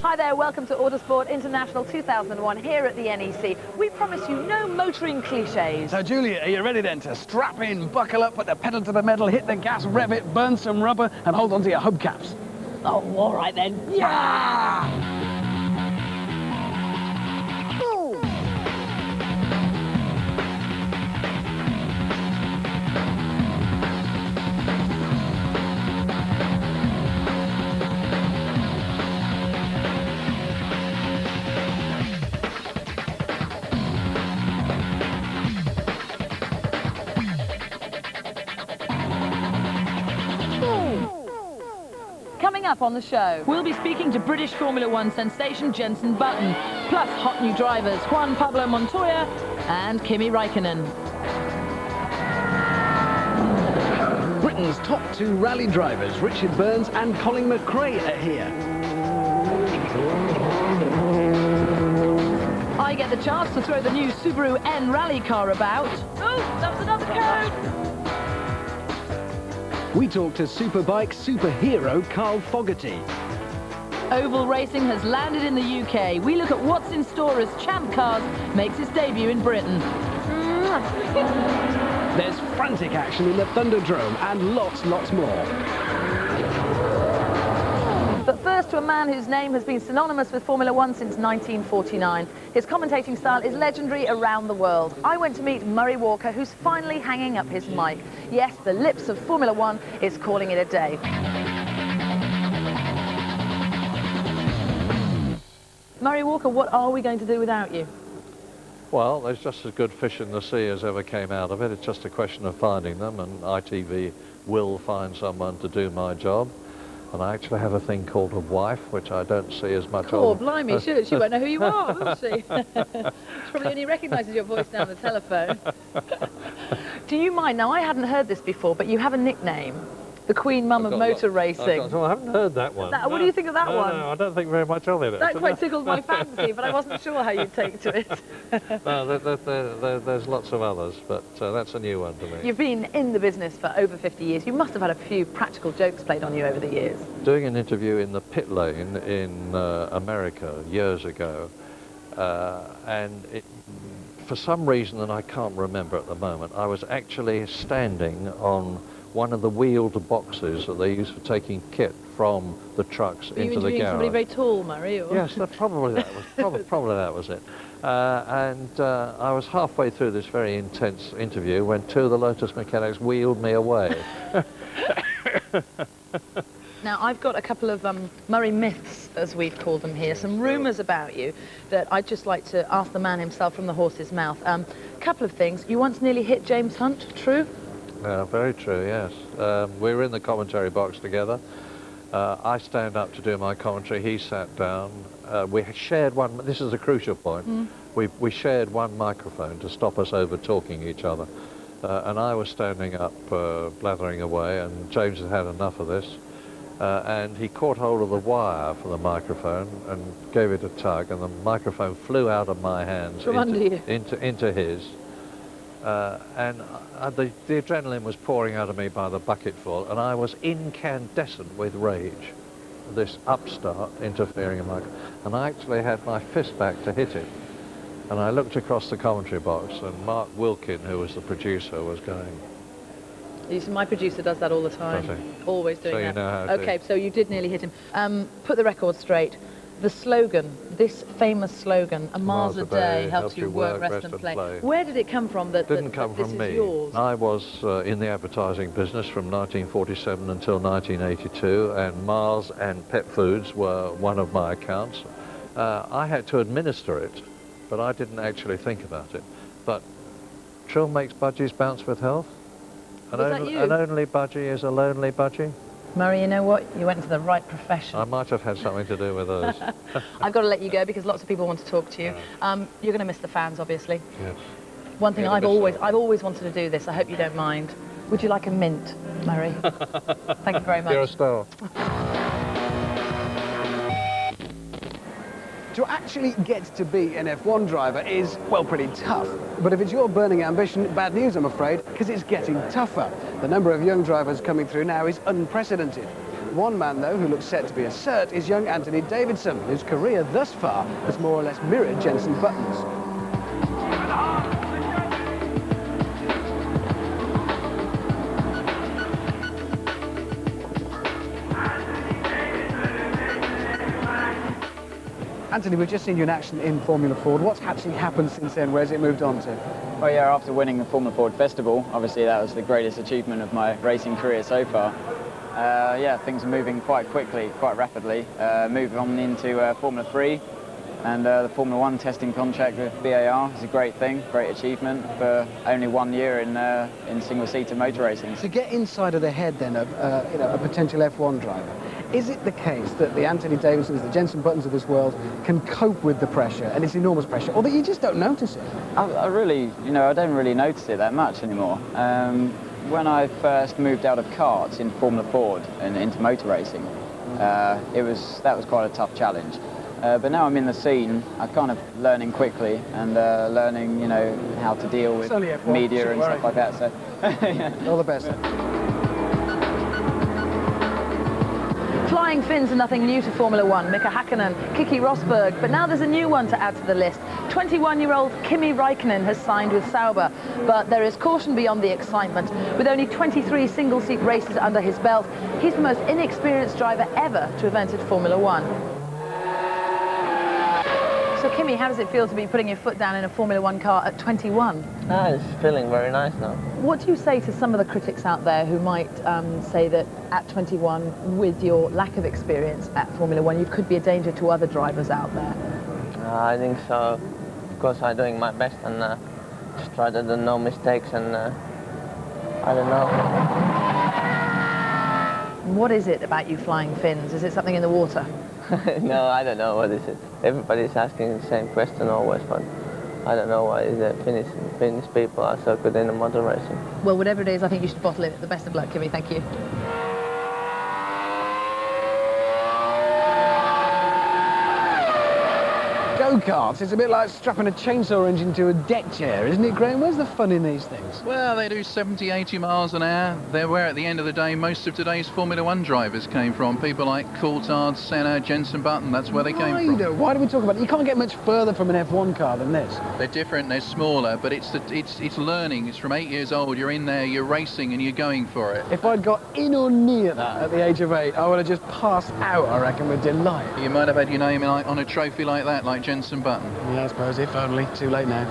Hi there, welcome to Autosport International 2001 here at the NEC. We promise you no motoring cliches. So Julia, are you ready then to strap in, buckle up, put the pedal to the metal, hit the gas, rev it, burn some rubber and hold on to your hubcaps? Oh, all right then. Yeah! Coming up on the show, we'll be speaking to British Formula One sensation Jenson Button, plus hot new drivers Juan Pablo Montoya and Kimi Raikkonen. Britain's top two rally drivers, Richard Burns and Colin McRae, are here. I get the chance to throw the new Subaru N rally car about. Oh, that's another code! We talk to Superbike superhero Carl Fogarty. Oval racing has landed in the UK. We look at what's in store as Champ Cars makes its debut in Britain. There's frantic action in the Thunderdrome and lots more. But first to a man whose name has been synonymous with Formula One since 1949. His commentating style is legendary around the world. I went to meet Murray Walker, who's finally hanging up his mic. Yes, the lips of Formula One is calling it a day. Murray Walker, what are we going to do without you? Well, there's just as good fish in the sea as ever came out of it. It's just a question of finding them, and ITV will find someone to do my job. And I actually have a thing called a wife, which I don't see as much Oh, of. blimey, she won't know who you are, will she? She probably only recognises your voice down the telephone. Do you mind? Now, I hadn't heard this before, but you have a nickname. The Queen Mum of motor racing. I haven't heard that one. What do you think of that one? No, I don't think very much of it. That quite tickled my fancy, but I wasn't sure how you'd take to it. No, there's lots of others, but that's a new one to me. You've been in the business for over 50 years. You must have had a few practical jokes played on you over the years. Doing an interview in the pit lane in America years ago, and for some reason that I can't remember at the moment, I was actually standing on one of the wheeled boxes that they use for taking kit from the trucks into the garage. Somebody very tall, Murray? Or? Yes, probably that was it. And I was halfway through this very intense interview when two of the Lotus mechanics wheeled me away. Now, I've got a couple of Murray myths, as we've called them here, some rumours about you that I'd just like to ask the man himself from the horse's mouth. A couple of things. You once nearly hit James Hunt, true? Very true, yes. We were in the commentary box together. I stand up to do my commentary, he sat down. We shared one, this is a crucial point, we shared one microphone to stop us over talking each other. And I was standing up blathering away, and James had had enough of this. And he caught hold of the wire for the microphone and gave it a tug, and the microphone flew out of my hands into his. And the adrenaline was pouring out of me by the bucketful, and I was incandescent with rage. This upstart interfering in my... And I actually had my fist back to hit it. And I looked across the commentary box, and Mark Wilkin, who was the producer, was going... You see, my producer does that all the time. Does he? Always doing that. So you know how to... Okay, so you did nearly hit him. Put the record straight. The slogan, this famous slogan, a miles a day helps you work, rest and play. Where did it come from that Didn't come from me. Yours? I was in the advertising business from 1947 until 1982, and Mars and Pet Foods were one of my accounts. I had to administer it, but I didn't actually think about it. But Trill makes budgies bounce with health. An only budgie is a lonely budgie. Murray, you know what? You went into the right profession. I might have had something to do with those. I've got to let you go because lots of people want to talk to you. You're going to miss the fans, obviously. Yes. One thing I've always wanted to do this. I hope you don't mind. Would you like a mint, Murray? Thank you very much. You're a star. To actually get to be an F1 driver is, well, pretty tough. But if it's your burning ambition, bad news, I'm afraid, because it's getting tougher. The number of young drivers coming through now is unprecedented. One man, though, who looks set to be a cert is young Anthony Davidson, whose career thus far has more or less mirrored Jenson Button's. Anthony, we've just seen you in action in Formula Ford. What's actually happened since then? Where's it moved on to? Well, yeah, after winning the Formula Ford Festival, obviously that was the greatest achievement of my racing career so far. Yeah, things are moving quite quickly, quite rapidly. Moving on into Formula 3, and the Formula 1 testing contract with BAR is a great thing, great achievement for only 1 year in single-seater motor racing. To get inside of the head then of a potential F1 driver, is it the case that the Anthony Davidsons, the Jensen Buttons of this world can cope with the pressure, and it's enormous pressure, or that you just don't notice it? I really, I don't really notice it that much anymore. When I first moved out of karts in Formula Ford and into motor racing, that was quite a tough challenge. But now I'm in the scene, I'm kind of learning quickly and learning, how to deal with media and stuff like that. So, yeah. All the best. Flying fins are nothing new to Formula 1. Mika Hakkinen, Kiki Rosberg, but now there's a new one to add to the list. 21-year-old Kimi Raikkonen has signed with Sauber, but there is caution beyond the excitement. With only 23 single-seat races under his belt, he's the most inexperienced driver ever to have entered Formula 1. So Kimi, how does it feel to be putting your foot down in a Formula 1 car at 21? It's feeling very nice now. What do you say to some of the critics out there who might say that at 21, with your lack of experience at Formula 1, you could be a danger to other drivers out there? I think so. Of course, I'm doing my best and just try to do no mistakes and I don't know. What is it about you flying fins? Is it something in the water? No, I don't know what is it. Everybody's asking the same question always, but I don't know why the Finnish people are so good in the motor racing. Well, whatever it is, I think you should bottle it. The best of luck, Kimi. Thank you. Go-karts, it's a bit like strapping a chainsaw engine to a deck chair, isn't it, Graham? Where's the fun in these things? Well, they do 70, 80 miles an hour. They're where, at the end of the day, most of today's Formula 1 drivers came from. People like Coulthard, Senna, Jenson Button, that's where they came from. Why do we talk about it? You can't get much further from an F1 car than this. They're different, they're smaller, but it's learning. It's from 8 years old. You're in there, you're racing, and you're going for it. If I'd got in or near that at the age of 8, I would have just passed out, I reckon, with delight. You might have had your name on a trophy like that, like Jenson Button. Yeah, I suppose, if only. Too late now.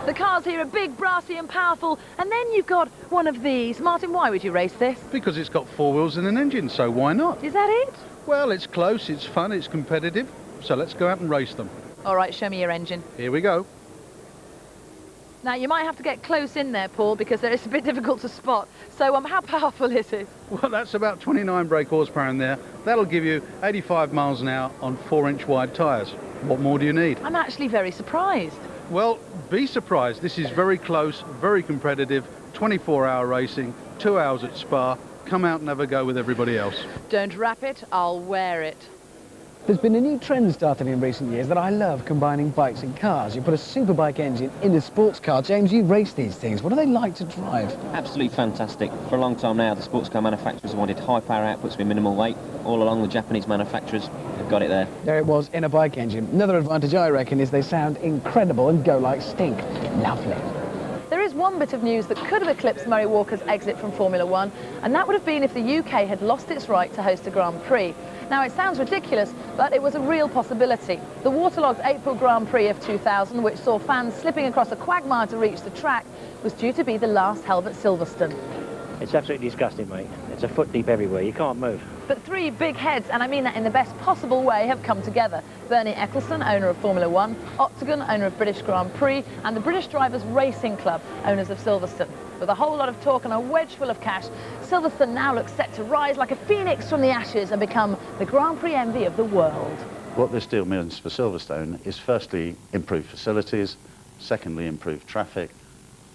The cars here are big, brassy and powerful, and then you've got one of these. Martin, why would you race this? Because it's got 4 wheels and an engine, so why not? Is that it? Well, it's close, it's fun, it's competitive, so let's go out and race them. All right, show me your engine. Here we go. Now, you might have to get close in there, Paul, because it's a bit difficult to spot. So, how powerful is it? Well, that's about 29 brake horsepower in there. That'll give you 85 miles an hour on 4-inch wide tyres. What more do you need? I'm actually very surprised. Well, be surprised. This is very close, very competitive, 24-hour racing, 2 hours at Spa. Come out and have a go with everybody else. Don't wrap it, I'll wear it. There's been a new trend started in recent years that I love, combining bikes and cars. You put a superbike engine in a sports car. James, you race these things. What do they like to drive? Absolutely fantastic. For a long time now, the sports car manufacturers wanted high power outputs with minimal weight. All along, the Japanese manufacturers have got it there. There it was, in a bike engine. Another advantage, I reckon, is they sound incredible and go like stink. Lovely. There is one bit of news that could have eclipsed Murray Walker's exit from Formula 1, and that would have been if the UK had lost its right to host a Grand Prix. Now, it sounds ridiculous, but it was a real possibility. The waterlogged April Grand Prix of 2000, which saw fans slipping across a quagmire to reach the track, was due to be the last held at Silverstone. It's absolutely disgusting, mate. It's a foot deep everywhere. You can't move. But 3 big heads, and I mean that in the best possible way, have come together. Bernie Ecclestone, owner of Formula 1, Octagon, owner of British Grand Prix, and the British Drivers Racing Club, owners of Silverstone. With a whole lot of talk and a wedge full of cash, Silverstone now looks set to rise like a phoenix from the ashes and become the Grand Prix envy of the world. What this deal means for Silverstone is firstly improved facilities, secondly improved traffic,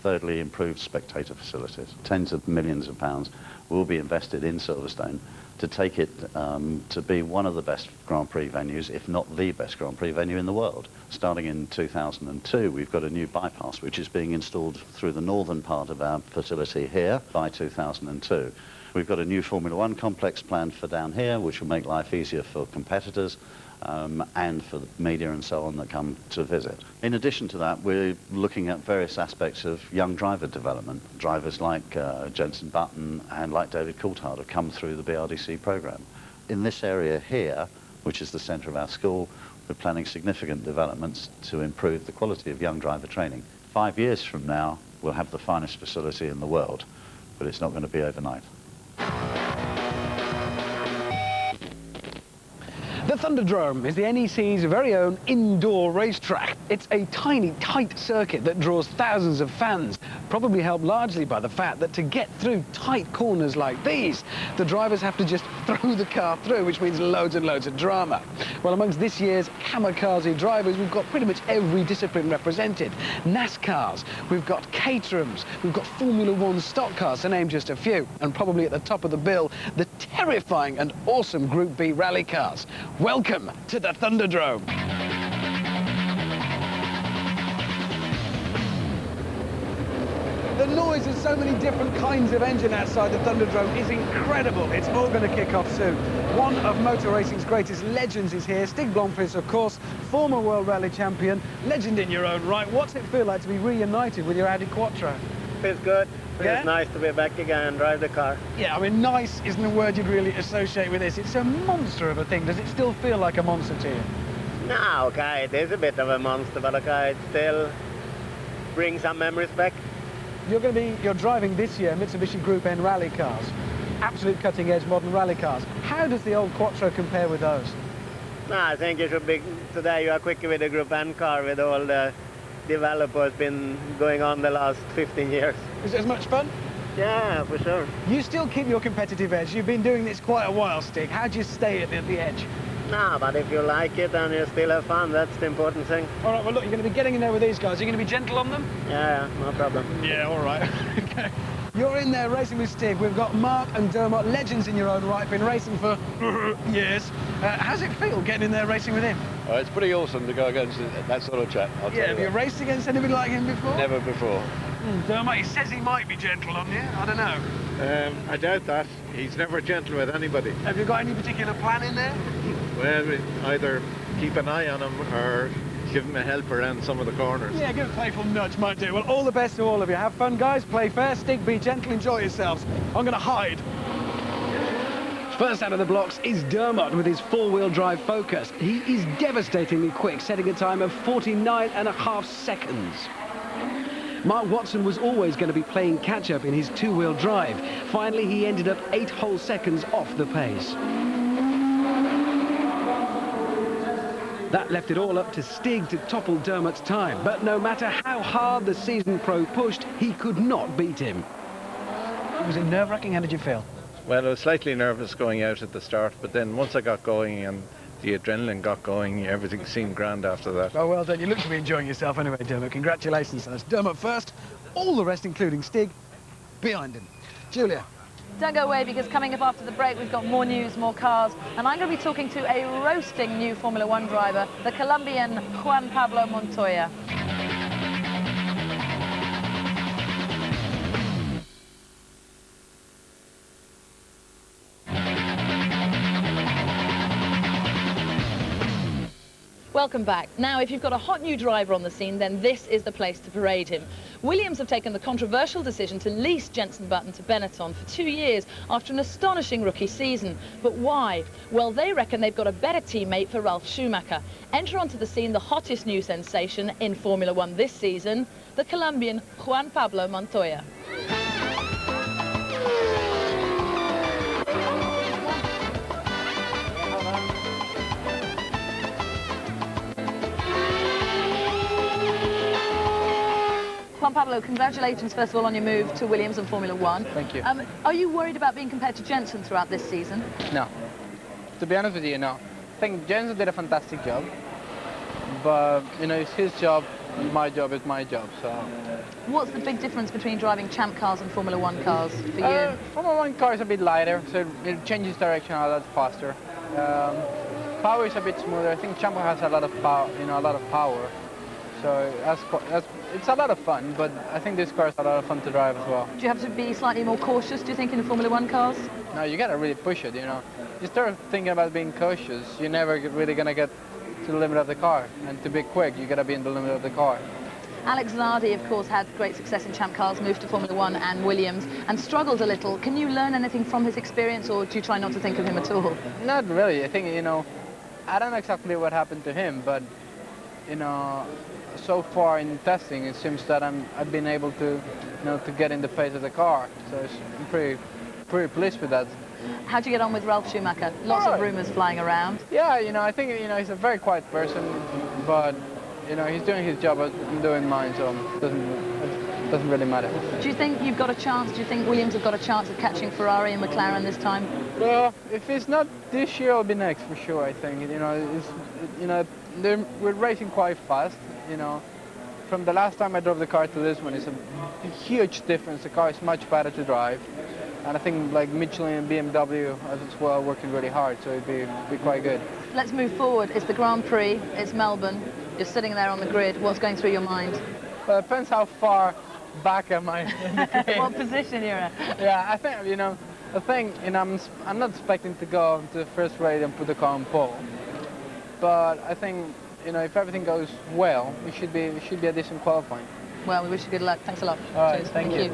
thirdly improved spectator facilities. Tens of millions of pounds will be invested in Silverstone to take it to be one of the best Grand Prix venues, if not the best Grand Prix venue in the world. Starting in 2002, we've got a new bypass which is being installed through the northern part of our facility here by 2002. We've got a new Formula One complex planned for down here, which will make life easier for competitors and for the media and so on that come to visit. In addition to that, we're looking at various aspects of young driver development. Drivers like Jensen Button and like David Coulthard have come through the BRDC program. In this area here, which is the centre of our school, we're planning significant developments to improve the quality of young driver training. 5 years from now, we'll have the finest facility in the world, but it's not going to be overnight. The Thunderdrome is the NEC's very own indoor racetrack. It's a tiny, tight circuit that draws thousands of fans, probably helped largely by the fact that to get through tight corners like these, the drivers have to just throw the car through, which means loads and loads of drama. Well, amongst this year's kamikaze drivers, we've got pretty much every discipline represented. NASCARs, we've got Caterhams, we've got Formula One stock cars, to name just a few, and probably at the top of the bill, the terrifying and awesome Group B rally cars. Welcome to the Thunderdrome. The noise of so many different kinds of engine outside the Thunderdrome is incredible. It's all going to kick off soon. One of motor racing's greatest legends is here. Stig, of course, former World Rally champion, legend in your own right. What's it feel like to be reunited with your Audi Quattro? Feels good. Yeah? It's nice to be back again and drive the car. Yeah, I mean, nice isn't a word you'd really associate with this. It's a monster of a thing. Does it still feel like a monster to you? No, okay, it is a bit of a monster, but okay, it still brings some memories back. You're driving this year Mitsubishi Group N rally cars, absolute cutting-edge modern rally cars. How does the old Quattro compare with those? No, I think you should be, today you are quicker with the Group N car with all the developers been going on the last 15 years. Is it as much fun? Yeah, for sure. You still keep your competitive edge. You've been doing this quite a while, Stig. How do you stay at the edge? No, but if you like it and you still have fun, that's the important thing. All right, well, look, you're going to be getting in there with these guys. You're going to be gentle on them? Yeah, no problem. Yeah, all right. Okay. You're in there racing with Stig. We've got Mark and Dermot, legends in your own right, been racing for years. How's it feel getting in there racing with him? It's pretty awesome to go against that sort of chap. Yeah, have you raced against anybody like him before? Never before. Dermot, he says he might be gentle on you. I don't know. I doubt that. He's never gentle with anybody. Have you got any particular plan in there? Well, either keep an eye on him or give him a help around some of the corners. Yeah, give a playful nudge, might do. Well, all the best to all of you. Have fun, guys. Play fair, Stig, be gentle, enjoy yourselves. I'm going to hide. First out of the blocks is Dermot with his four-wheel drive Focus. He is devastatingly quick, setting a time of 49.5 seconds. Mark Watson was always going to be playing catch-up in his two-wheel drive. Finally, he ended up 8 whole seconds off the pace. That left it all up to Stig to topple Dermot's time. But no matter how hard the seasoned pro pushed, he could not beat him. Was it nerve-wracking? How did you feel? Well, I was slightly nervous going out at the start, but then once I got going and the adrenaline got going, everything seemed grand after that. Oh, well done. You look to be enjoying yourself anyway, Dermot. Congratulations. That's Dermot first. All the rest, including Stig, behind him. Julia. Don't go away, because coming up after the break, we've got more news, more cars, and I'm going to be talking to a roasting new Formula One driver, the Colombian Juan Pablo Montoya. Welcome back. Now, if you've got a hot new driver on the scene, then this is the place to parade him. Williams have taken the controversial decision to lease Jenson Button to Benetton for 2 years after an astonishing rookie season. But why? Well, they reckon they've got a better teammate for Ralf Schumacher. Enter onto the scene the hottest new sensation in Formula One this season, the Colombian Juan Pablo Montoya. Juan Pablo, congratulations first of all on your move to Williams and Formula One. Thank you. Are you worried about being compared to Jenson throughout this season? No. To be honest with you, no. I think Jenson did a fantastic job, but you know, it's his job, my job is my job. So. What's the big difference between driving champ cars and Formula One cars for you? Formula One car is a bit lighter, so it changes direction a lot faster. Power is a bit smoother. I think Champ has a lot of power, a lot of power. So it's a lot of fun, but I think this car is a lot of fun to drive as well. Do you have to be slightly more cautious, do you think, in the Formula One cars? No, you got to really push it, you know. You start thinking about being cautious, you're never really going to get to the limit of the car. And to be quick, you got to be in the limit of the car. Alex Zardi, of course, had great success in Champ Cars, moved to Formula One and Williams, and struggled a little. Can you learn anything from his experience, or do you try not to think of him at all? Not really. I think, you know, I don't know exactly what happened to him, but, you know, so far in testing, it seems that I've been able to, you know, to get in the pace of the car. So I'm pretty pleased with that. How'd you get on with Ralf Schumacher? Lots of rumours flying around. Yeah, you know, I think, you know, he's a very quiet person, but, you know, he's doing his job, I'm doing mine, so it doesn't really matter. Do you think you've got a chance? Do you think Williams have got a chance of catching Ferrari and McLaren this time? Well, if it's not this year, it'll be next for sure, I think. You know, we're racing quite fast, you know. From the last time I drove the car to this one, it's a huge difference. The car is much better to drive. And I think like Michelin and BMW as well working really hard, so it'd be quite good. Let's move forward. It's the Grand Prix, it's Melbourne. You're sitting there on the grid. What's going through your mind? Well, it depends how far back am I. What position you're at? Yeah, I think, you know, I'm not expecting to go to the first race and put the car on pole. But I think, you know, if everything goes well, it should be a decent qualifying. Well, we wish you good luck. Thanks a lot. All right, Cheers. thank you.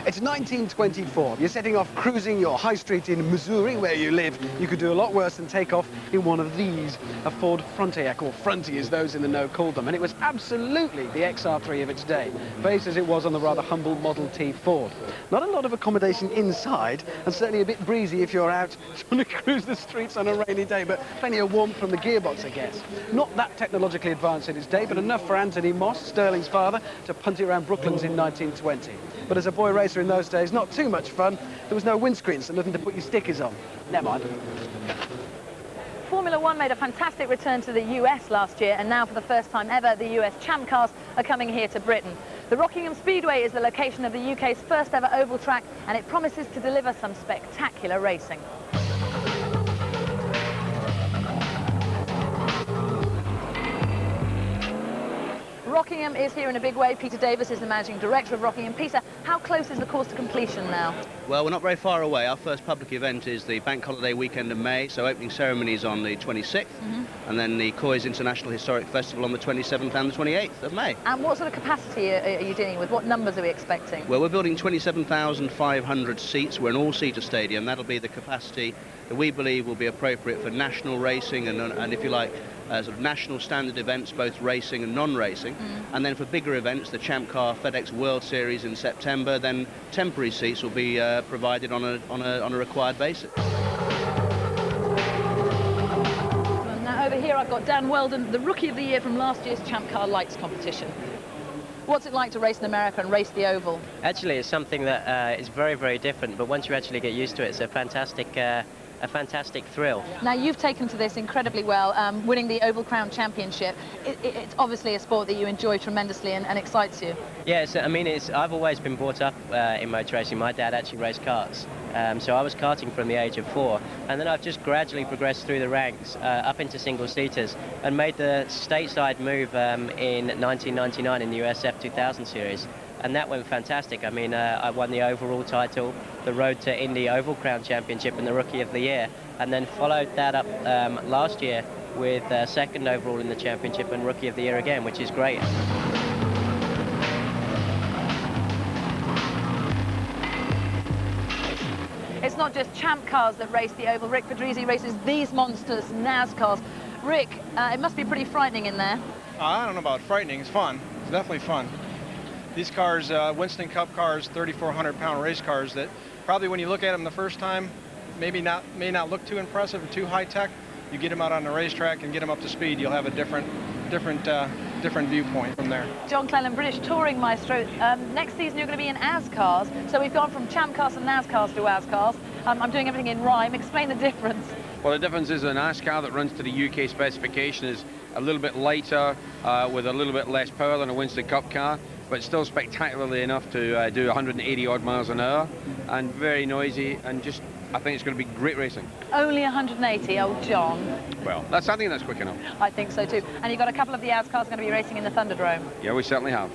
It's 1924. You're setting off cruising your high street in Missouri, where you live. You could do a lot worse than take off in one of these, a Ford Frontiac, or Fronty as those in the know called them. And it was absolutely the XR3 of its day, based as it was on the rather humble Model T Ford. Not a lot of accommodation inside, and certainly a bit breezy if you're out trying to cruise the streets on a rainy day, but plenty of warmth from the gearbox, I guess. Not that technologically advanced in its day, but enough for Anthony Moss, Sterling's father, to punt it around Brooklands in 1920. But as a boy racer in those days, not too much fun. There was no windscreen, so nothing to put your stickers on. Never mind. Formula One made a fantastic return to the US last year, and now for the first time ever, the US Champ Cars are coming here to Britain. The Rockingham Speedway is the location of the UK's first ever oval track, and it promises to deliver some spectacular racing. Rockingham is here in a big way. Peter Davis is the managing director of Rockingham. Peter, how close is the course to completion now? Well, we're not very far away. Our first public event is the bank holiday weekend of May, so opening ceremony is on the 26th, and then the Coys International Historic Festival on the 27th and the 28th of May. And what sort of capacity are you dealing with? What numbers are we expecting? Well, we're building 27,500 seats. We're an all-seater stadium. That'll be the capacity that we believe will be appropriate for national racing and if you like, sort of national standard events, both racing and non-racing. And then for bigger events, the Champ Car FedEx World Series in September, then temporary seats will be provided on a required basis. Now over here I've got Dan Weldon, the Rookie of the Year from last year's Champ Car Lights competition. What's it like to race in America and race the oval? Actually, it's something that is very, very different, but once you actually get used to it, it's a fantastic thrill. Now, you've taken to this incredibly well, winning the Oval Crown Championship. It's obviously a sport that you enjoy tremendously and excites you. Yes, I mean, I've always been brought up in motor racing. My dad actually raced karts, so I was karting from the age of 4, and then I've just gradually progressed through the ranks up into single-seaters and made the stateside move in 1999 in the USF 2000 series. And that went fantastic. I mean, I won the overall title, the Road to Indy Oval Crown Championship and the Rookie of the Year, and then followed that up last year with second overall in the championship and Rookie of the Year again, which is great. It's not just Champ Cars that race the oval. Rick Pedrizzi races these monsters, NAS cars. Rick, it must be pretty frightening in there. I don't know about frightening. It's fun. It's definitely fun. These cars, Winston Cup cars, 3,400-pound race cars that probably when you look at them the first time, may not look too impressive or too high-tech. You get them out on the racetrack and get them up to speed, you'll have a different viewpoint from there. John Cleland, British touring maestro. Next season you're going to be in AS cars, so we've gone from Champ Cars and NAS cars to AS cars. I'm doing everything in rhyme. Explain the difference. Well, the difference is an AS car that runs to the UK specification is a little bit lighter, with a little bit less power than a Winston Cup car, but still spectacularly enough to do 180 odd miles an hour, and very noisy and just I think it's going to be great racing. Only 180, oh John. Well, I think that's quick enough. I think so too. And you've got a couple of the Ads cars going to be racing in the Thunderdrome. Yeah, we certainly have.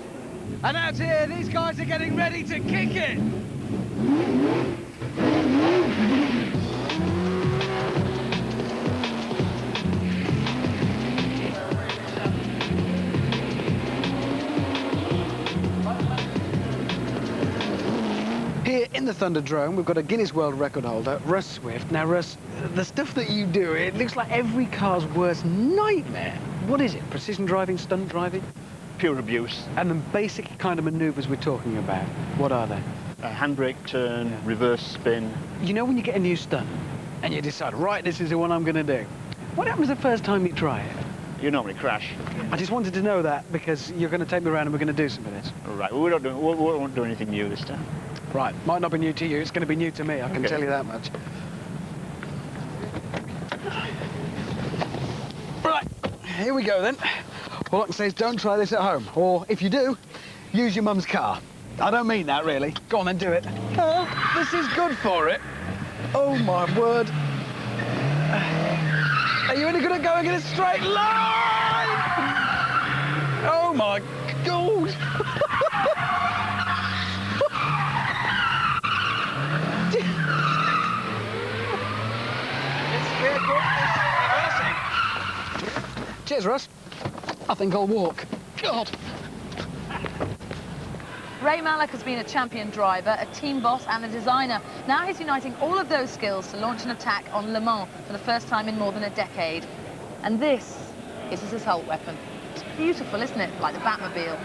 And out here, these guys are getting ready to kick it. Here in the Thunderdrome, we've got a Guinness World Record holder, Russ Swift. Now, Russ, the stuff that you do, it looks like every car's worst nightmare. What is it? Precision driving, stunt driving? Pure abuse. And the basic kind of manoeuvres we're talking about, what are they? Handbrake, turn, reverse spin. You know when you get a new stunt and you decide, right, this is the one I'm going to do. What happens the first time you try it? You normally crash. I just wanted to know that because you're going to take me around and we're going to do some of this. Right, well, we won't do anything new this time. Right, might not be new to you, it's going to be new to me, I can tell you that much. Right, here we go then. Pollock says don't try this at home, or if you do, use your mum's car. I don't mean that, really. Go on then, do it. Oh, this is good for it. Oh, my word. Are you really going to go and get a straight line? Oh, my God. Cheers, Russ. I think I'll walk. God. Ray Mallock has been a champion driver, a team boss and a designer. Now he's uniting all of those skills to launch an attack on Le Mans for the first time in more than a decade. And this is his assault weapon. It's beautiful, isn't it? Like the Batmobile.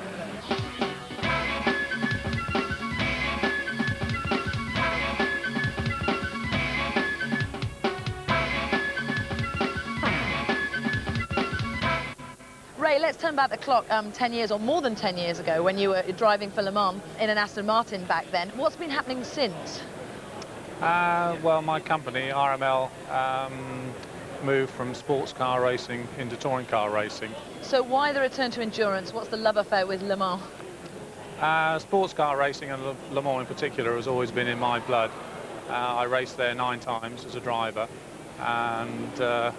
Ray, let's turn back the clock 10 years or more than 10 years ago when you were driving for Le Mans in an Aston Martin back then. What's been happening since? Well, my company, RML, moved from sports car racing into touring car racing. So why the return to endurance? What's the love affair with Le Mans? Sports car racing and Le Mans in particular has always been in my blood. I raced there 9 times as a driver and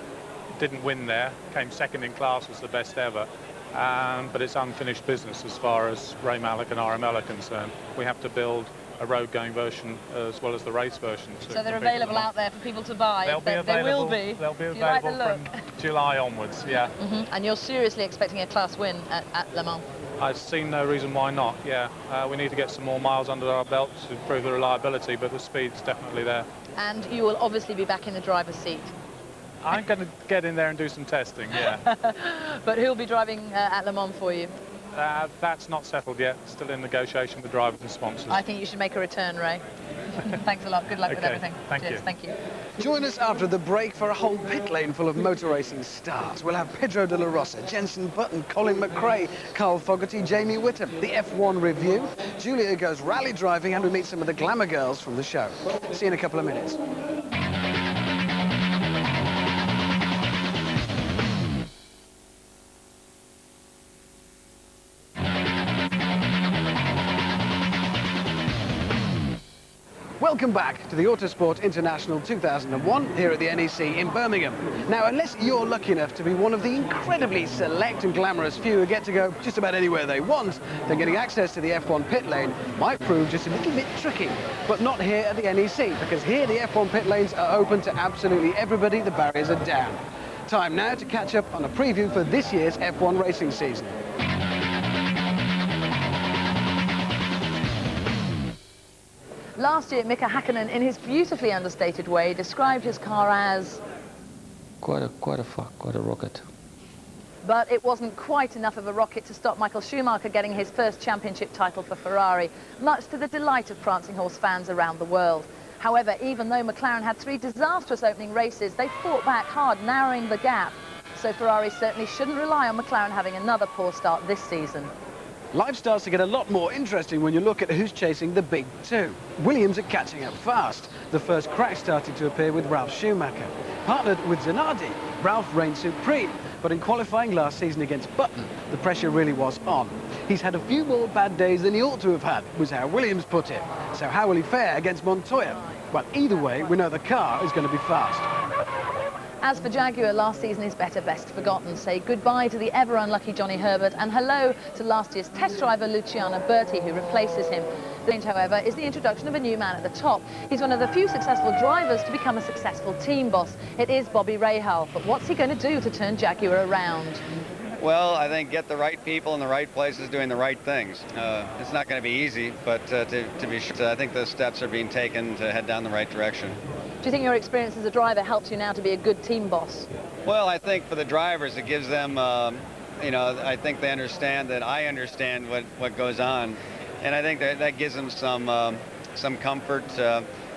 didn't win there, came second in class, was the best ever. But it's unfinished business as far as Ray Mallock and RML are concerned. We have to build a road-going version as well as the race version. So they're available out there for people to buy? They'll be available, they will be available from July onwards, yeah. And you're seriously expecting a class win at Le Mans? I've seen no reason why not, yeah. We need to get some more miles under our belt to improve the reliability, but the speed's definitely there. And you will obviously be back in the driver's seat? I'm going to get in there and do some testing, yeah. But who'll be driving at Le Mans for you? That's not settled yet. Still in negotiation with drivers and sponsors. I think you should make a return, Ray. Thanks a lot. Good luck with everything. Thank you. Thank you. Join us after the break for a whole pit lane full of motor racing stars. We'll have Pedro de la Rosa, Jenson Button, Colin McRae, Carl Fogarty, Jamie Whittam, the F1 review. Julia goes rally driving and we meet some of the glamour girls from the show. See you in a couple of minutes. Welcome back to the Autosport International 2001 here at the NEC in Birmingham. Now, unless you're lucky enough to be one of the incredibly select and glamorous few who get to go just about anywhere they want, then getting access to the F1 pit lane might prove just a little bit tricky. But not here at the NEC, because here the F1 pit lanes are open to absolutely everybody. The barriers are down. Time now to catch up on a preview for this year's F1 racing season. Last year, Mika Hakkinen, in his beautifully understated way, described his car as... Quite a rocket. But it wasn't quite enough of a rocket to stop Michael Schumacher getting his first championship title for Ferrari, much to the delight of prancing horse fans around the world. However, even though McLaren had 3 disastrous opening races, they fought back hard, narrowing the gap. So Ferrari certainly shouldn't rely on McLaren having another poor start this season. Life starts to get a lot more interesting when you look at who's chasing the big 2. Williams are catching up fast. The first crack started to appear with Ralf Schumacher. Partnered with Zanardi, Ralf reigned supreme. But in qualifying last season against Button, the pressure really was on. He's had a few more bad days than he ought to have had, was how Williams put it. So how will he fare against Montoya? Well, either way, we know the car is going to be fast. As for Jaguar, last season is better best forgotten. Say goodbye to the ever-unlucky Johnny Herbert and hello to last year's test driver Luciano Berti, who replaces him. The change, however, is the introduction of a new man at the top. He's one of the few successful drivers to become a successful team boss. It is Bobby Rahal, but what's he going to do to turn Jaguar around? Well, I think get the right people in the right places doing the right things. It's not going to be easy, but to be sure, I think the steps are being taken to head down the right direction. Do you think your experience as a driver helps you now to be a good team boss? Well, I think for the drivers, it gives them, you know, I think they understand that I understand what goes on. And I think that gives them some comfort.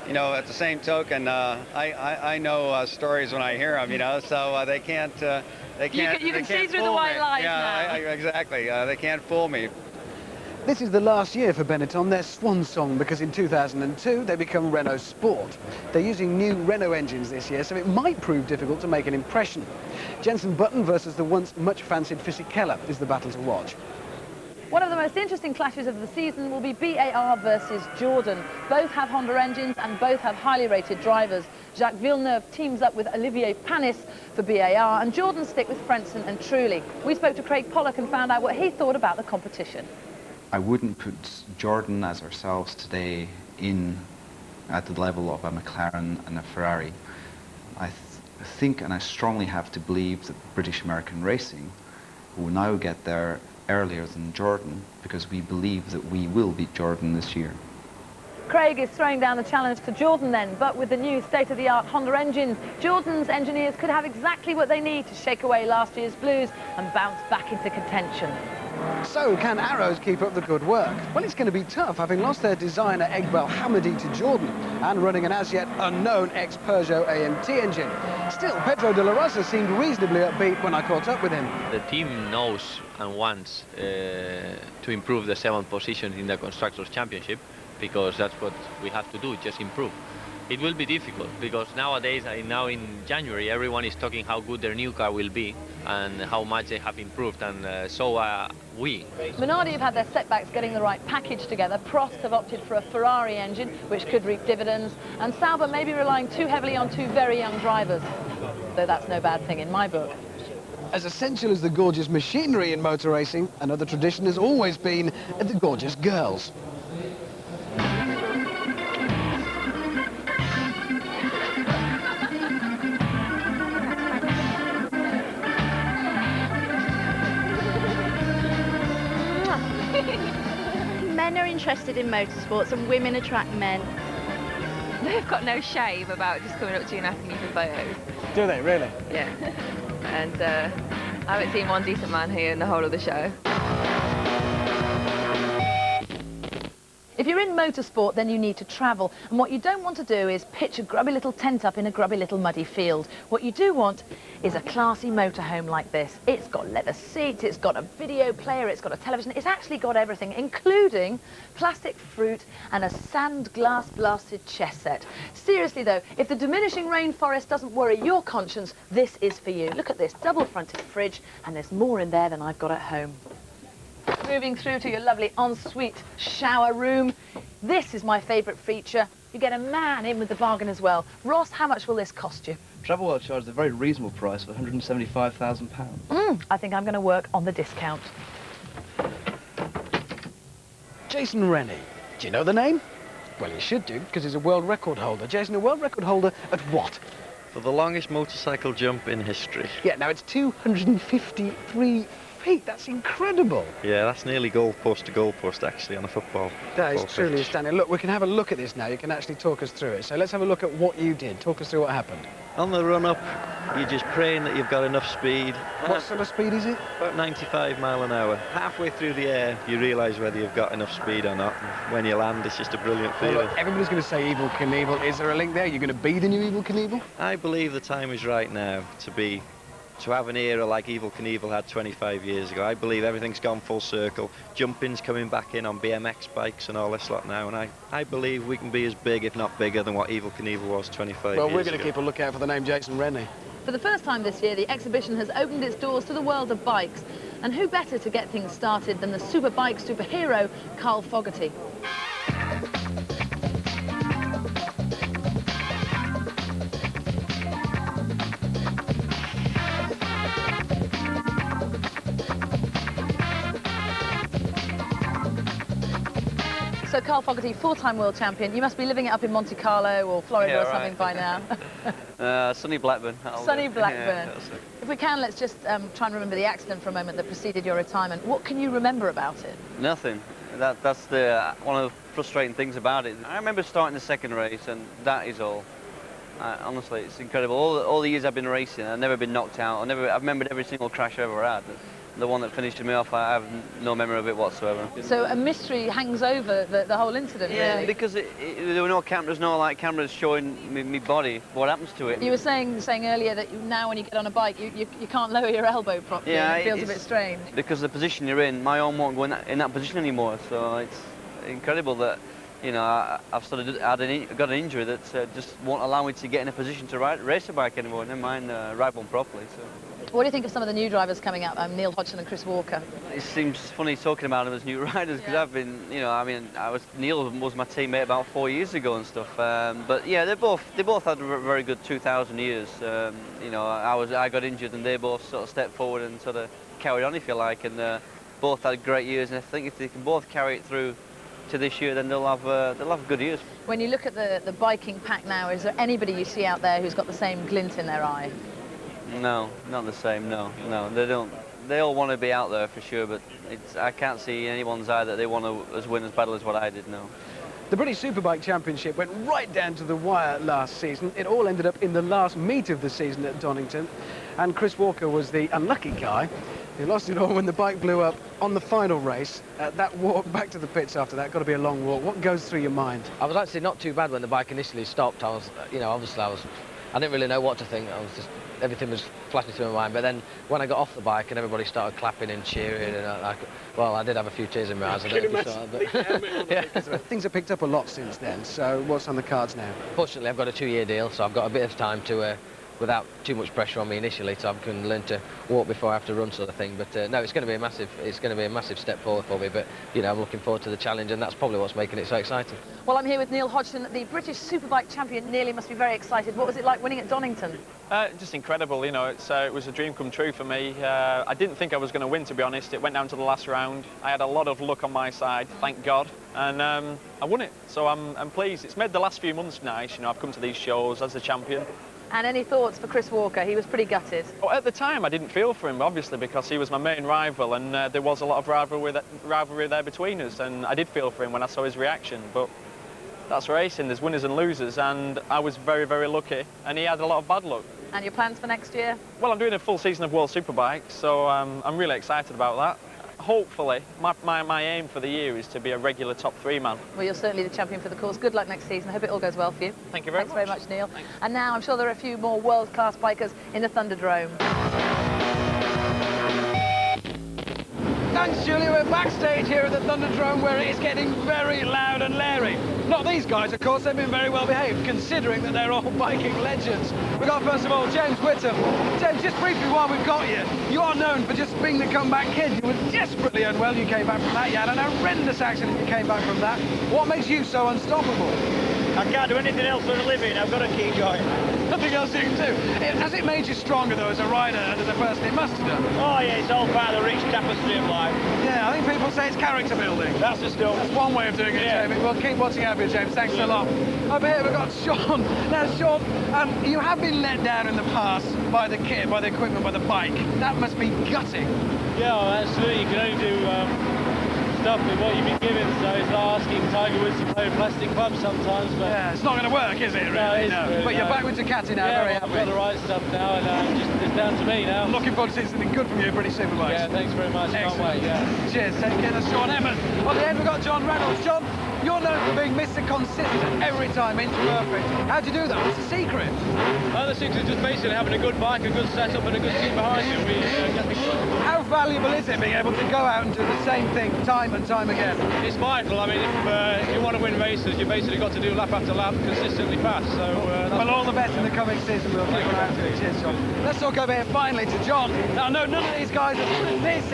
You know, at the same token, I know stories when I hear them, you know, so they can't You can see through the white lies now. Exactly. They can't fool me. This is the last year for Benetton, their swan song, because in 2002 they become Renault Sport. They're using new Renault engines this year, so it might prove difficult to make an impression. Jensen Button versus the once much fancied Fisichella is the battle to watch. One of the most interesting clashes of the season will be BAR versus Jordan. Both have Honda engines and both have highly rated drivers. Jacques Villeneuve teams up with Olivier Panis for BAR and Jordan stick with Frentzen and Trulli. We spoke to Craig Pollock and found out what he thought about the competition. I wouldn't put Jordan as ourselves today in at the level of a McLaren and a Ferrari. I think and I strongly have to believe that British American Racing will now get there earlier than Jordan because we believe that we will beat Jordan this year. Craig is throwing down the challenge to Jordan then, but with the new state-of-the-art Honda engines, Jordan's engineers could have exactly what they need to shake away last year's blues and bounce back into contention. So, can Arrows keep up the good work? Well, it's going to be tough, having lost their designer Egbel Hamadi to Jordan and running an as-yet unknown ex-Peugeot AMT engine. Still, Pedro de la Rosa seemed reasonably upbeat when I caught up with him. The team knows and wants to improve the 7th position in the Constructors' Championship, because that's what we have to do, just improve. It will be difficult because nowadays, now in January, everyone is talking how good their new car will be and how much they have improved, and so we. Minardi have had their setbacks getting the right package together. Prost have opted for a Ferrari engine, which could reap dividends, and Sauber may be relying too heavily on two very young drivers, though that's no bad thing in my book. As essential as the gorgeous machinery in motor racing, another tradition has always been the gorgeous girls. Men are interested in motorsports and women attract men. They've got no shame about just coming up to you and asking you for photos. Do they, really? Yeah. And I haven't seen one decent man here in the whole of the show. If you're in motorsport, then you need to travel. And what you don't want to do is pitch a grubby little tent up in a grubby little muddy field. What you do want is a classy motorhome like this. It's got leather seats, it's got a video player, it's got a television. It's actually got everything, including plastic fruit and a sand glass blasted chess set. Seriously though, if the diminishing rainforest doesn't worry your conscience, this is for you. Look at this double-fronted fridge, and there's more in there than I've got at home. Moving through to your lovely ensuite shower room. This is my favourite feature. You get a man in with the bargain as well. Ross, how much will this cost you? Travel World charges a very reasonable price of £175,000. I think I'm going to work on the discount. Jason Rennie. Do you know the name? Well, you should do, because he's a world record holder. Jason, a world record holder at what? For the longest motorcycle jump in history. Yeah, now it's 253 feet. That's incredible. Yeah, that's nearly goalpost to goalpost, actually, on a football. That is truly astounding. Look, we can have a look at this now. You can actually talk us through it. So let's have a look at what you did. Talk us through what happened. On the run-up, you're just praying that you've got enough speed. What sort of speed is it? About 95 mile an hour. Halfway through the air, you realise whether you've got enough speed or not. When you land, it's just a brilliant feeling. Well, look, everybody's going to say Evel Knievel. Is there a link there? You're going to be the new Evel Knievel? I believe the time is right now to have an era like Evel Knievel had 25 years ago. I believe everything's gone full circle. Jumping's coming back in on BMX bikes and all this lot now, and I believe we can be as big, if not bigger, than what Evel Knievel was 25 years ago. Well, we're going to keep a lookout for the name Jason Rennie. For the first time this year, the exhibition has opened its doors to the world of bikes. And who better to get things started than the Superbike superhero, Carl Fogarty. So Carl Fogarty, four-time world champion. You must be living it up in Monte Carlo or Florida or something by now. Sunny Blackburn. Sunny Blackburn. Yeah, if we can, let's just try and remember the accident for a moment that preceded your retirement. What can you remember about it? nothing. That's one of the frustrating things about it. I remember starting the second race, and that is all. Honestly, it's incredible. All the years I've been racing, I've never been knocked out. I've remembered every single crash I've ever had. The one that finished me off, I have no memory of it whatsoever. So a mystery hangs over the whole incident, yeah, really? because there were no cameras, cameras showing me body. What happens to it? You were saying earlier that now when you get on a bike, you can't lower your elbow properly. Yeah, it feels a bit strange. Because the position you're in, my arm won't go in that position anymore. So it's incredible that, I've sort of got an injury that just won't allow me to get in a position to race a bike anymore. Never mind ride one properly. So. What do you think of some of the new drivers coming up? Neil Hodgson and Chris Walker. It seems funny talking about them as new riders because I've been, Neil was my teammate about 4 years ago and stuff. But yeah, they both had a very good 2,000 years. I got injured and they both sort of stepped forward and sort of carried on, if you like, and both had great years. And I think if they can both carry it through to this year, then they'll have good years. When you look at the biking pack now, is there anybody you see out there who's got the same glint in their eye? No, not the same. No, they don't. They all want to be out there for sure, but I can't see anyone's eye that they want to win as badly as what I did. No. The British Superbike Championship went right down to the wire last season. It all ended up in the last meet of the season at Donington, and Chris Walker was the unlucky guy who lost it all when the bike blew up on the final race. That walk back to the pits after that, got to be a long walk. What goes through your mind? I was actually not too bad when the bike initially stopped. I didn't really know what to think. Everything was flashing through my mind. But then when I got off the bike and everybody started clapping and cheering, and I did have a few tears in my eyes. I don't know if you saw it, but Things have picked up a lot since then. So what's on the cards now? Fortunately, I've got a 2-year deal, so I've got a bit of time to, without too much pressure on me initially, so I can learn to walk before I have to run, sort of thing. But no, it's going to be a massive step forward for me. But I'm looking forward to the challenge, and that's probably what's making it so exciting. Well, I'm here with Neil Hodgson, the British Superbike champion. Neil, you must be very excited. What was it like winning at Donington? Just incredible, it was a dream come true for me. I didn't think I was going to win, to be honest. It went down to the last round. I had a lot of luck on my side, thank God, and I won it. So I'm pleased. It's made the last few months nice. I've come to these shows as the champion. And any thoughts for Chris Walker? He was pretty gutted. Well, at the time, I didn't feel for him, obviously, because he was my main rival, and there was a lot of rivalry there between us, and I did feel for him when I saw his reaction. But that's racing. There's winners and losers, and I was very, very lucky, and he had a lot of bad luck. And your plans for next year? Well, I'm doing a full season of World Superbike, so I'm really excited about that. Hopefully, my aim for the year is to be a regular top 3 man. Well, you're certainly the champion for the course. Good luck next season. I hope it all goes well for you. Thank you very much. Thanks very much, Neil. Thanks. And now I'm sure there are a few more world-class bikers in the Thunderdrome. Thanks, Julia. We're backstage here at the Thunderdrome, where it is getting very loud and leery. Not these guys, of course. They've been very well behaved, considering that they're all biking legends. We've got, first of all, James Whittam. James, just briefly while we've got you, you are known for just being the comeback kid. You were desperately unwell. You came back from that. You had an horrendous accident. You came back from that. What makes you so unstoppable? I can't do anything else for a living. I've got to keep going. Nothing else you can do. Has it made you stronger, though, as a rider and as a person? It must have done. Oh, yeah, it's all part of the rich tapestry of life. Yeah, I think people say it's character building. That's the stuff. That's one way of doing it, Yeah. Jamie. Well, keep watching out for you, James. Thanks a lot. Over here, we've got Sean. Now, Sean, you have been let down in the past by the kit, by the equipment, by the bike. That must be gutting. Yeah, well, absolutely. You can only do stuff with what you've been given, so it's like asking Tiger Woods to play a plastic club sometimes. But yeah, it's not going to work, is it, really? No. But you're back with Ducati now, very happy. I've got the right stuff now, and it's down to me now. Looking forward to seeing something good from you, British Superbikes. Yeah, thanks very much. Excellent. Can't wait, yeah. Cheers. Take care. That's Sean Hammond. On the end, we've got John Reynolds. John, you're known for being Mr. Consistent every time, inch perfect. How do you do that? What's the secret? The secret is just basically having a good bike, a good setup, and a good team behind you. How valuable is it being able to go out and do the same thing time and time again? It's vital. I mean, if you want to win races, you basically got to do lap after lap consistently fast. So, well, all the best in the coming season. We'll keep an eye out for it. Cheers, John. Let's talk over here finally to John. Now, no, none of these guys are this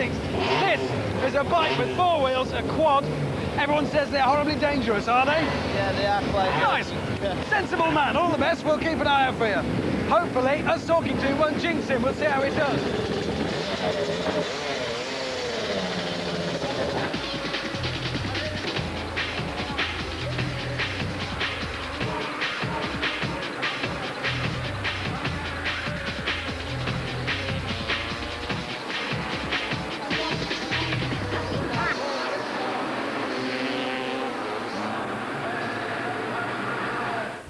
is a bike with 4 wheels, a quad. Everyone says they're horribly dangerous, are they? Yeah, they are quite nice. Yeah. Sensible man. All the best. We'll keep an eye out for you. Hopefully, us talking to him won't jinx him. We'll see how it does.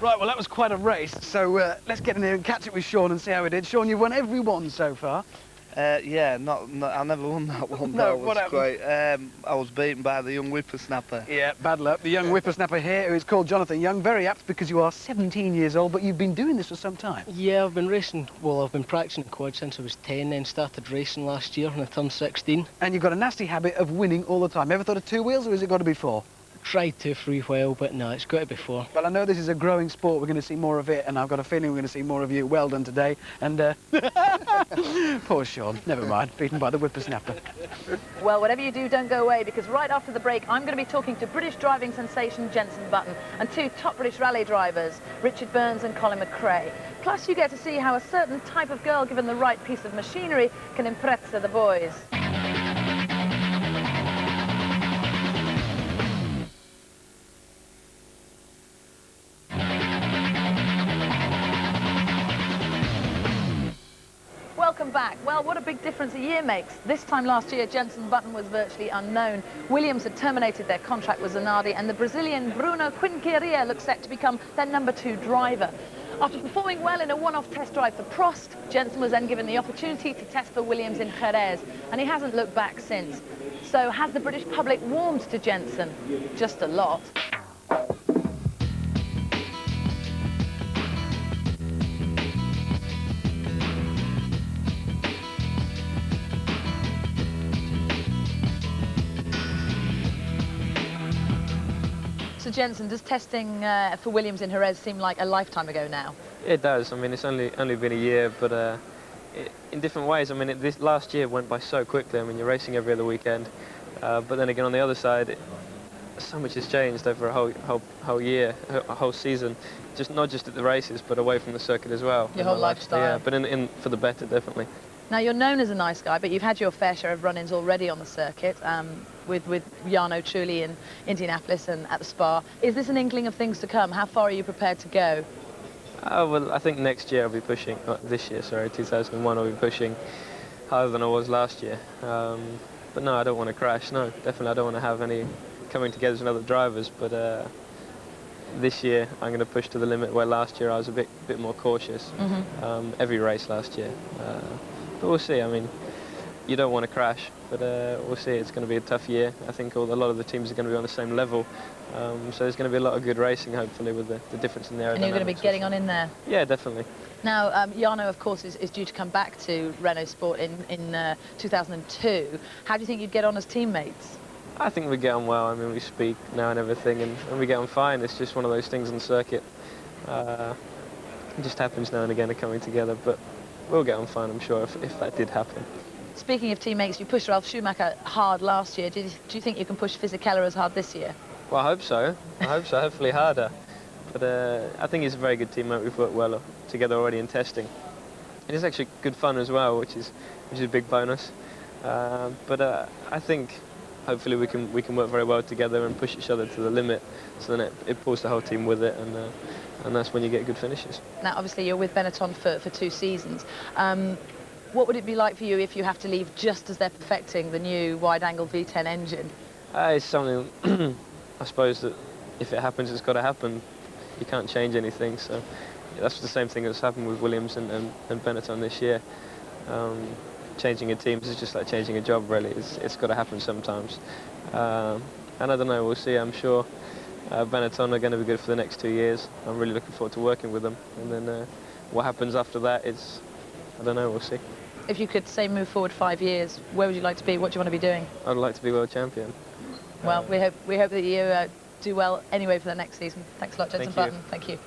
Right, well, that was quite a race, so let's get in here and catch it with Sean and see how we did. Sean, you've won every one so far. Yeah, I never won that one. No, That was what happened? great. I was beaten by the young whippersnapper. Yeah, bad luck. The young whippersnapper here, who is called Jonathan Young, very apt because you are 17 years old, but you've been doing this for some time. Yeah, I've been racing, well, I've been practicing quad since I was 10, then started racing last year when I turned 16. And you've got a nasty habit of winning all the time. Ever thought of 2 wheels, or has it got to be 4? Tried to for a while, but no, it's got to be 4. Well, I know this is a growing sport. We're going to see more of it, and I've got a feeling we're going to see more of you. Well done today. And poor Sean. Never mind. Beaten by the whippersnapper. Well, whatever you do, don't go away, because right after the break, I'm going to be talking to British driving sensation Jenson Button and 2 top British rally drivers, Richard Burns and Colin McRae. Plus, you get to see how a certain type of girl, given the right piece of machinery, can impress the boys. Welcome back. Well, what a big difference a year makes. This time last year, Jenson Button was virtually unknown. Williams had terminated their contract with Zanardi, and the Brazilian Bruno Quinqueria looks set to become their #2 driver. After performing well in a one-off test drive for Prost, Jenson was then given the opportunity to test for Williams in Jerez, and he hasn't looked back since. So has the British public warmed to Jenson? Just a lot. So Jenson, does testing for Williams in Jerez seem like a lifetime ago now? It does. I mean, it's only been a year, but in different ways. I mean, this last year went by so quickly. I mean, you're racing every other weekend, but then again, on the other side, so much has changed over a whole year, a whole season. Not just at the races, but away from the circuit as well. Your whole lifestyle. Yeah, but in for the better, definitely. Now, you're known as a nice guy, but you've had your fair share of run-ins already on the circuit, with Jarno Trulli in Indianapolis and at the Spa. Is this an inkling of things to come? How far are you prepared to go? Well, I think next year I'll be pushing, this year, sorry, 2001, I'll be pushing harder than I was last year. But no, I don't want to crash, no, definitely I don't want to have any coming together as other drivers, but this year I'm going to push to the limit, where last year I was a bit more cautious, every race last year. But we'll see. I mean, you don't want to crash, but we'll see. It's going to be a tough year. I think a lot of the teams are going to be on the same level, so there's going to be a lot of good racing, hopefully, with the difference in the aerodynamics. And you're going to be getting on in there? Yeah, definitely. Now, Jarno, of course, is due to come back to Renault Sport in 2002. How do you think you'd get on as teammates? I think we get on well. I mean, we speak now and everything, and we get on fine. It's just one of those things on the circuit. It just happens now and again, coming together, but we'll get on fine, I'm sure, if that did happen. Speaking of teammates, you pushed Ralf Schumacher hard last year. Do you think you can push Fisichella as hard this year? Well, I hope so. Hopefully harder. But I think he's a very good teammate. We've worked well together already in testing. And it's actually good fun as well, which is a big bonus. But I think hopefully we can work very well together and push each other to the limit, so then it pulls the whole team with it, and that's when you get good finishes. Now, obviously, you're with Benetton for 2 seasons. What would it be like for you if you have to leave just as they're perfecting the new wide-angle V10 engine? It's something, I suppose, that if it happens, it's got to happen. You can't change anything, so that's the same thing that's happened with Williams and Benetton this year. Changing a team is just like changing a job, really. It's got to happen sometimes. And I don't know, we'll see. I'm sure Benetton are going to be good for the next 2 years. I'm really looking forward to working with them. And then what happens after that, I don't know, we'll see. If you could, say, move forward 5 years, where would you like to be? What do you want to be doing? I'd like to be world champion. Well, we hope that you do well anyway for the next season. Thanks a lot, Jensen Button. Thank you.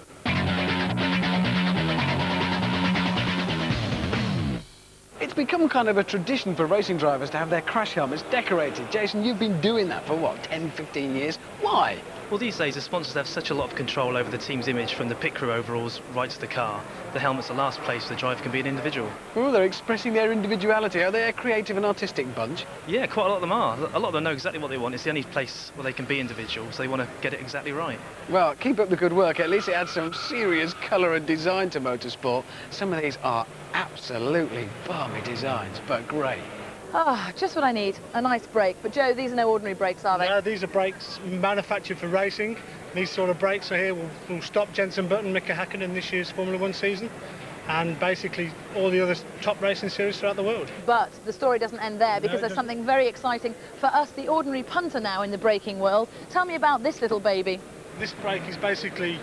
It's become kind of a tradition for racing drivers to have their crash helmets decorated. Jason, you've been doing that for, what, 10, 15 years? Why? Well, these days the sponsors have such a lot of control over the team's image, from the pit crew overalls right to the car. The helmet's the last place the driver can be an individual. Oh, they're expressing their individuality. Are they a creative and artistic bunch? Yeah, quite a lot of them are. A lot of them know exactly what they want. It's the only place where they can be individual, so they want to get it exactly right. Well, keep up the good work. At least it adds some serious colour and design to motorsport. Some of these are absolutely balmy designs, but great. Ah, just what I need, a nice break. But Joe, these are no ordinary brakes, are they? No, these are brakes manufactured for racing. These sort of brakes are here will stop Jenson Button, Nicky Grist in this year's Formula 1 season, and basically all the other top racing series throughout the world. But the story doesn't end there, because there's something very exciting for us, the ordinary punter now in the braking world. Tell me about this little baby. This brake is basically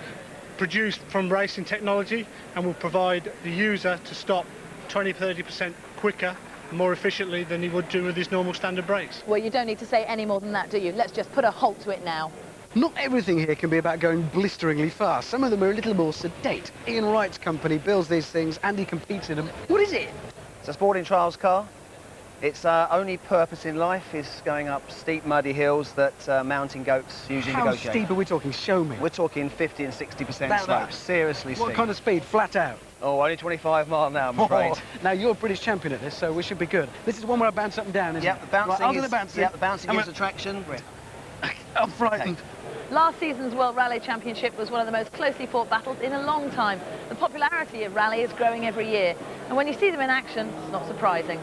produced from racing technology and will provide the user to stop 20-30% quicker, more efficiently than he would do with his normal standard brakes. Well, you don't need to say any more than that, do you? Let's just put a halt to it now. Not everything here can be about going blisteringly fast. Some of them are a little more sedate. Ian Wright's company builds these things and he competes in them. What is it? It's a sporting trials car. Its only purpose in life is going up steep, muddy hills that mountain goats usually negotiate. How steep are we talking? Show me. We're talking 50 and 60% slopes. Seriously steep. What kind of speed? Flat out? Oh, only 25 miles an hour, I'm afraid. Now, you're a British champion at this, so we should be good. This is one where I bounce up and down, isn't it? The bouncing right, I'll do is, the bouncing. Yep, the bouncing gives the traction. I'm frightened. Last season's World Rally Championship was one of the most closely fought battles in a long time. The popularity of rally is growing every year, and when you see them in action, it's not surprising.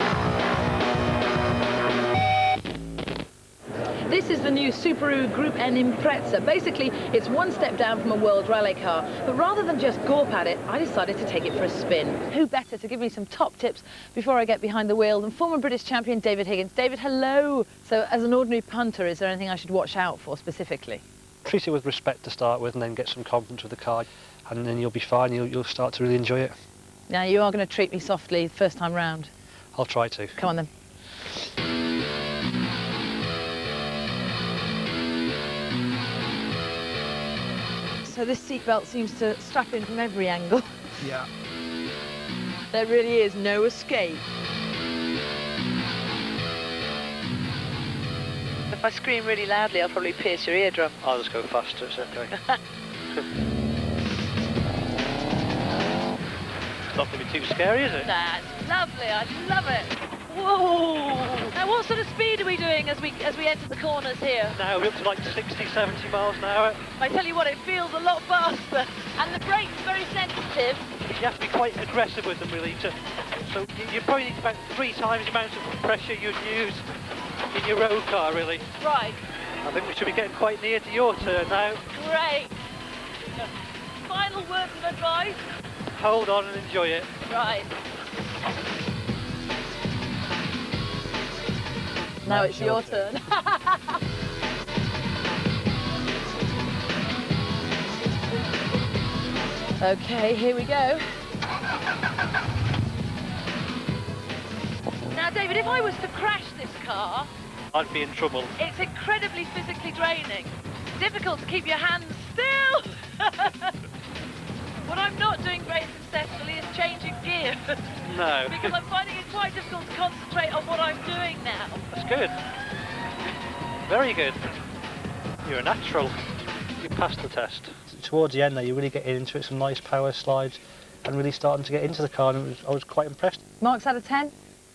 This is the new Subaru Group N Impreza. Basically, it's one step down from a world rally car, but rather than just gawp at it, I decided to take it for a spin. Who better to give me some top tips before I get behind the wheel than former British champion David Higgins. David, hello! So, as an ordinary punter, is there anything I should watch out for specifically? Treat it with respect to start with, and then get some confidence with the car, and then you'll be fine. You'll start to really enjoy it. Now, you are going to treat me softly the first time round. I'll try to. Come on then. So this seatbelt seems to strap in from every angle. Yeah. There really is no escape. If I scream really loudly, I'll probably pierce your eardrum. I'll just go faster, it's okay. It's not going to be too scary, is it? That's lovely, I love it. Whoa! Now what sort of speed are we doing as we enter the corners here? Now we're up to like 60, 70 miles an hour. I tell you what, it feels a lot faster. And the brake's very sensitive. You have to be quite aggressive with them, really. So you probably need about 3 times the amount of pressure you'd use in your road car, really. Right. I think we should be getting quite near to your turn now. Great. Final words of advice? Hold on and enjoy it. Right. Now it's your turn. Okay, here we go. Now, David, if I was to crash this car... I'd be in trouble. It's incredibly physically draining. Difficult to keep your hands still. What I'm not doing very successfully is changing gear. No. Because I'm finding it quite difficult to concentrate on what I'm doing now. That's good. Very good. You're a natural. You passed the test. Towards the end there, you're really getting into it, some nice power slides, and really starting to get into the car, and I was quite impressed. Marks out of 10? It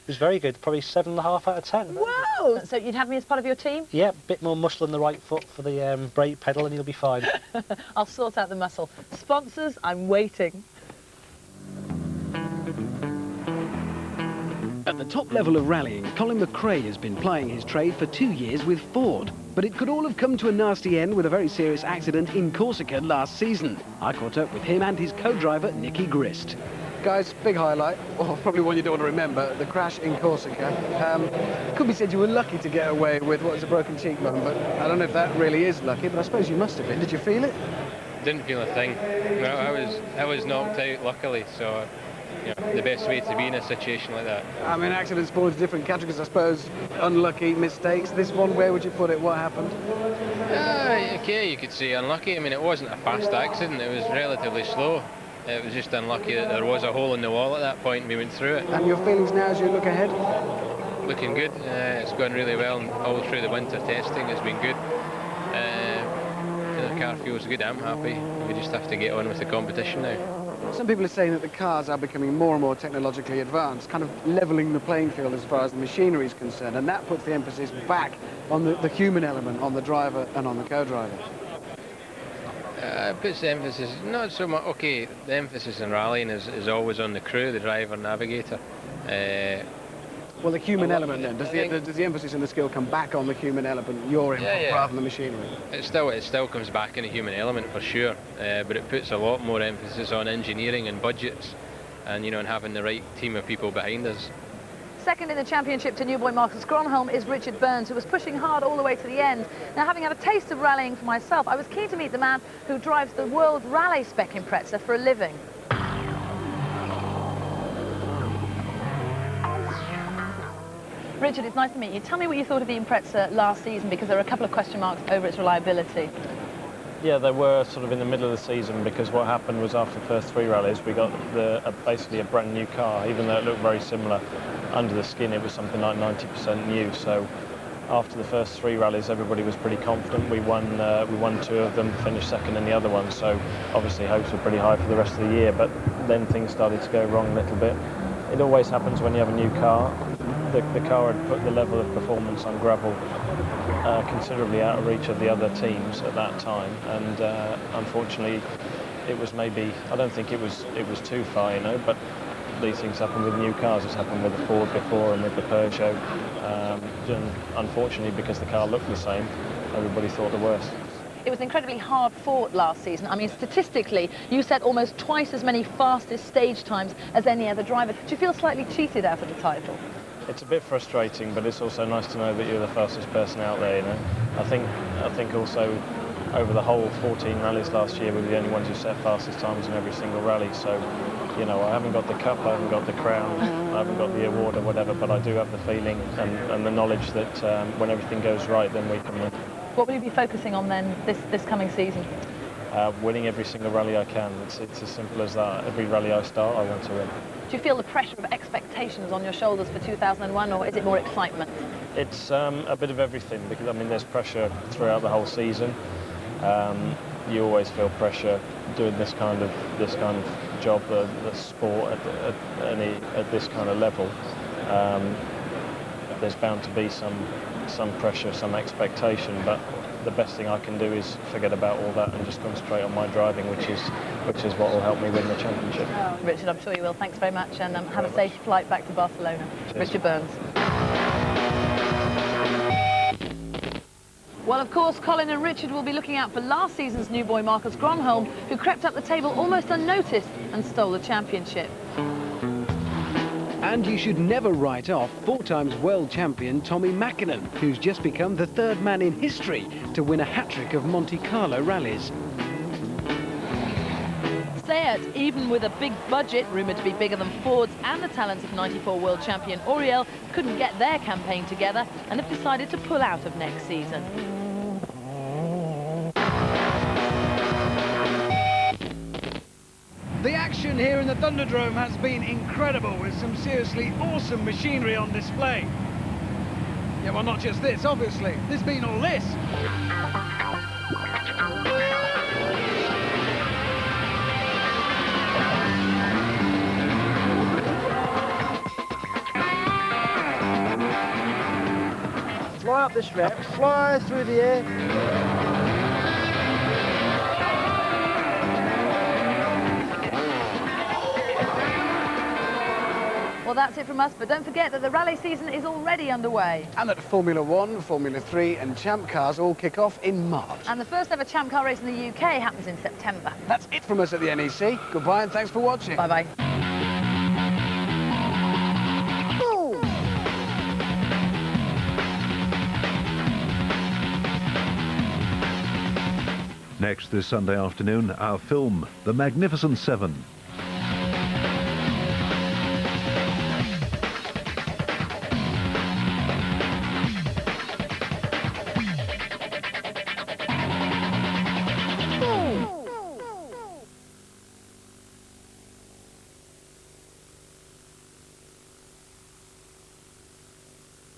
was very good, probably 7.5 out of 10. Whoa! So you'd have me as part of your team? Yeah, a bit more muscle on the right foot for the brake pedal and you'll be fine. I'll sort out the muscle. Sponsors, I'm waiting. At the top level of rallying, Colin McRae has been plying his trade for 2 years with Ford. But it could all have come to a nasty end with a very serious accident in Corsica last season. I caught up with him and his co-driver, Nicky Grist. Guys, big highlight, or probably one you don't want to remember, the crash in Corsica. Could be said you were lucky to get away with what was a broken cheekbone, but I don't know if that really is lucky, but I suppose you must have been. Did you feel it? Didn't feel a thing. No, I was knocked out, luckily, so you know, the best way to be in a situation like that. I mean, accidents fall into different categories, I suppose. Unlucky, mistakes. This one, where would you put it? What happened? Okay, you could say unlucky. I mean, it wasn't a fast accident, it was relatively slow. It was just unlucky that there was a hole in the wall at that point and we went through it. And your feelings now as you look ahead? Looking good. It's going really well, and all through the winter testing has been good. The car feels good, I'm happy. We just have to get on with the competition now. Some people are saying that the cars are becoming more and more technologically advanced, kind of levelling the playing field as far as the machinery is concerned, and that puts the emphasis back on the human element, on the driver and on the co-driver. It puts the emphasis, not so much, okay, the emphasis in rallying is always on the crew, the driver, navigator. Well, the human element then, does the emphasis and the skill come back on the human element, your input, rather than the machinery? It still comes back in a human element for sure, but it puts a lot more emphasis on engineering and budgets, and and having the right team of people behind us. Second in the championship to new boy Marcus Gronholm is Richard Burns, who was pushing hard all the way to the end. Now, having had a taste of rallying for myself, I was keen to meet the man who drives the World Rally Spec Impreza for a living. Richard, it's nice to meet you. Tell me what you thought of the Impreza last season, because there are a couple of question marks over its reliability. Yeah, they were sort of in the middle of the season, because what happened was after the first 3 rallies we got basically a brand new car. Even though it looked very similar, under the skin it was something like 90% new. So after the first 3 rallies everybody was pretty confident. We won 2 of them, finished second in the other one, so obviously hopes were pretty high for the rest of the year. But then things started to go wrong a little bit. It always happens when you have a new car. The car had put the level of performance on gravel considerably out of reach of the other teams at that time, and unfortunately it was maybe, I don't think it was too far, but these things happen with new cars. It's happened with the Ford before and with the Peugeot, and unfortunately because the car looked the same, everybody thought the worst. It was incredibly hard fought last season. I mean, statistically, you set almost twice as many fastest stage times as any other driver. Do you feel slightly cheated out of the title? It's a bit frustrating, but it's also nice to know that you're the fastest person out there. I think also over the whole 14 rallies last year, we were the only ones who set fastest times in every single rally. So, I haven't got the cup, I haven't got the crown, I haven't got the award or whatever, but I do have the feeling and the knowledge that when everything goes right, then we can win. What will you be focusing on then this coming season? Winning every single rally I can. It's as simple as that. Every rally I start, I want to win. Do you feel the pressure of expectations on your shoulders for 2001, or is it more excitement? It's a bit of everything, because there's pressure throughout the whole season. You always feel pressure doing this kind of job, the sport at this kind of level. There's bound to be some pressure, some expectation, but the best thing I can do is forget about all that and just concentrate on my driving, which is what will help me win the championship. Richard, I'm sure you will. Thanks very much, and have a safe flight back to Barcelona. Cheers. Richard Burns. Well, of course, Colin and Richard will be looking out for last season's new boy Marcus Gronholm, who crept up the table almost unnoticed and stole the championship. And you should never write off 4-time world champion Tommy Mäkinen, who's just become the 3rd man in history to win a hat-trick of Monte Carlo rallies. Seat, even with a big budget, rumoured to be bigger than Ford's, and the talents of '94 world champion Auriel, couldn't get their campaign together and have decided to pull out of next season. The action here in the Thunderdrome has been incredible, with some seriously awesome machinery on display. Yeah, well, not just this, obviously. There's been all this. Fly up this ramp, fly through the air. Well, that's it from us, but don't forget that the rally season is already underway. And that Formula 1, Formula 3 and Champ Cars all kick off in March. And the first ever Champ Car race in the UK happens in September. That's it from us at the NEC. Goodbye and thanks for watching. Bye-bye. Next this Sunday afternoon, our film, The Magnificent Seven.